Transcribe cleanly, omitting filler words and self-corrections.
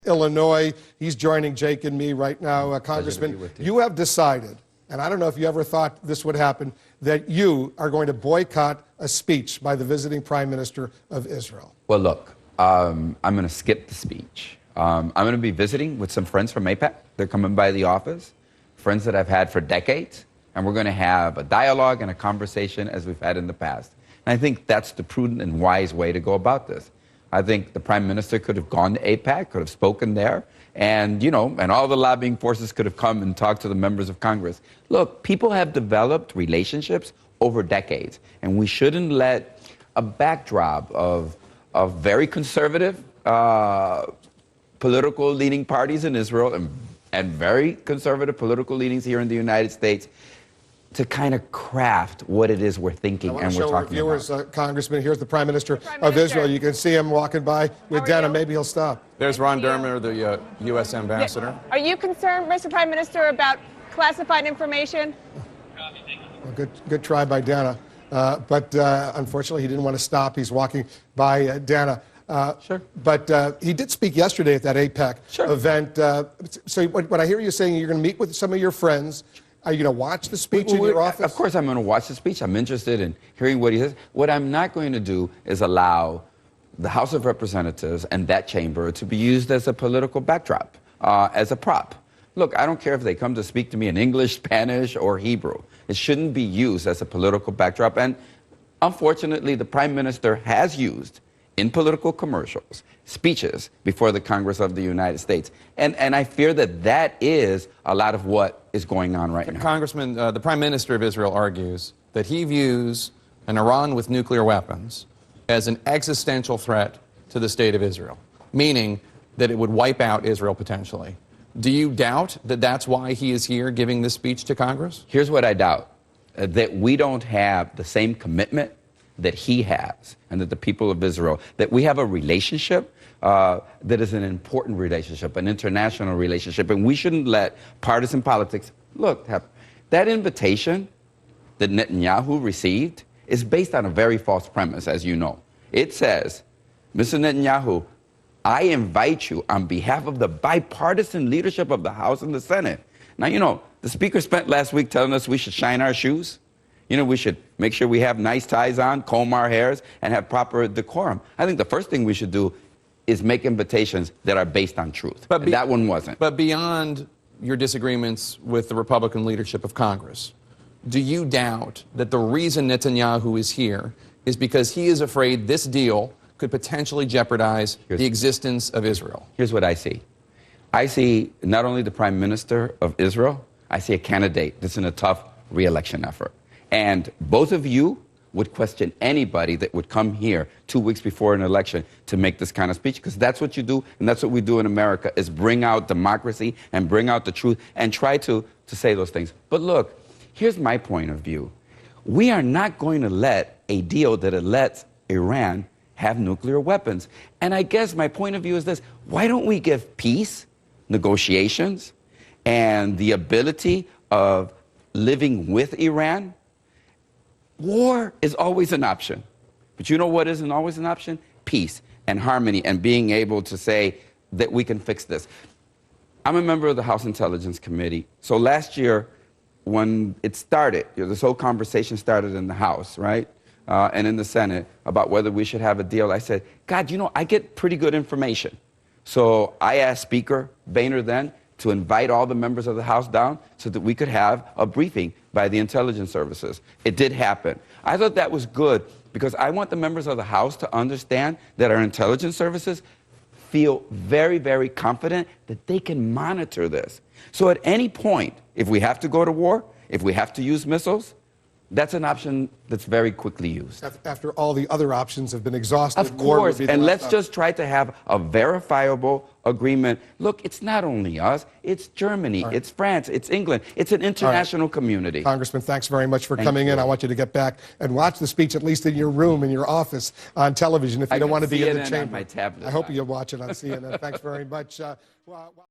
Illinois. He's joining Jake and me right now. Congressman, you have decided, and I don't know if you ever thought this would happen, that you are going to boycott a speech by the visiting Prime Minister of Israel. Well, look, I'm going to skip the speech. I'm going to be visiting with some friends from AIPAC. They're coming by the office, friends that I've had for decades, and we're going to have a dialogue and a conversation as we've had in the past. And I think that's the prudent and wise way to go about this. I think the Prime Minister could have gone to AIPAC, could have spoken there, and, you know, and all the lobbying forces could have come and talked to the members of Congress. Look, people have developed relationships over decades, and we shouldn't let a backdrop of very conservative political leaning parties in Israel and very conservative political leanings here in the United States to kind of craft what it is we're thinking and we're talking viewers, about. Congressman, here's the Prime Minister of Israel. You can see him walking by with Dana. Maybe he'll stop. There's Ron Dermer, the U.S. ambassador. Are you concerned, Mr. Prime Minister, about classified information? Well, good try by Dana. But unfortunately, he didn't want to stop. He's walking by Dana. Sure. But he did speak yesterday at that AIPAC event. So what I hear you saying, you're going to meet with some of your friends. Are you going to watch the speech in your office? Of course I'm going to watch the speech. I'm interested in hearing what he says. What I'm not going to do is allow the House of Representatives and that chamber to be used as a political backdrop, as a prop. Look, I don't care if they come to speak to me in English, Spanish, or Hebrew. It shouldn't be used as a political backdrop. And unfortunately, the Prime Minister has used in political commercials, speeches before the Congress of the United States. And I fear that that is a lot of what is going on right now. Congressman, the Prime Minister of Israel argues that he views an Iran with nuclear weapons as an existential threat to the state of Israel, meaning that it would wipe out Israel potentially. Do you doubt that that's why he is here giving this speech to Congress? Here's what I doubt, that we don't have the same commitment that he has and that the people of Israel, that we have a relationship that is an important relationship, an international relationship, and we shouldn't let partisan politics, look, that invitation that Netanyahu received is based on a very false premise, as you know. It says, Mr. Netanyahu, I invite you on behalf of the bipartisan leadership of the House and the Senate. Now, you know, the Speaker spent last week telling us we should shine our shoes. You know, we should make sure we have nice ties on, comb our hairs, and have proper decorum. I think the first thing we should do is make invitations that are based on truth. But that one wasn't. But beyond your disagreements with the Republican leadership of Congress, do you doubt that the reason Netanyahu is here is because he is afraid this deal could potentially jeopardize the existence of Israel? Here's what I see. I see not only the Prime Minister of Israel, I see a candidate that's in a tough re-election effort. And both of you would question anybody that would come here 2 weeks before an election to make this kind of speech, because that's what you do, and that's what we do in America, is bring out democracy and bring out the truth and try to say those things. But look, here's my point of view. We are not going to let a deal that lets Iran have nuclear weapons. And I guess my point of view is this: why don't we give peace, negotiations, and the ability of living with Iran? War is always an option. But you know what isn't always an option? Peace and harmony and being able to say that we can fix this. I'm a member of the House Intelligence Committee. So last year, when it started, this whole conversation started in the House, right? And in the Senate about whether we should have a deal. I said, God, you know, I get pretty good information. So I asked Speaker Boehner then to invite all the members of the House down so that we could have a briefing by the intelligence services. It did happen. I thought that was good because I want the members of the House to understand that our intelligence services feel very, very confident that they can monitor this. So at any point, if we have to go to war, if we have to use missiles, that's an option that's very quickly used. After all the other options have been exhausted. Of course, and let's just try to have a verifiable agreement. Look, it's not only us, it's Germany, it's France, it's England, it's an international community. Congressman, thanks very much for coming in. I want you to get back and watch the speech, at least in your room, in your office, on television, if you don't want to be in the chamber. On my tablet. I hope you'll watch it on CNN. Thanks very much.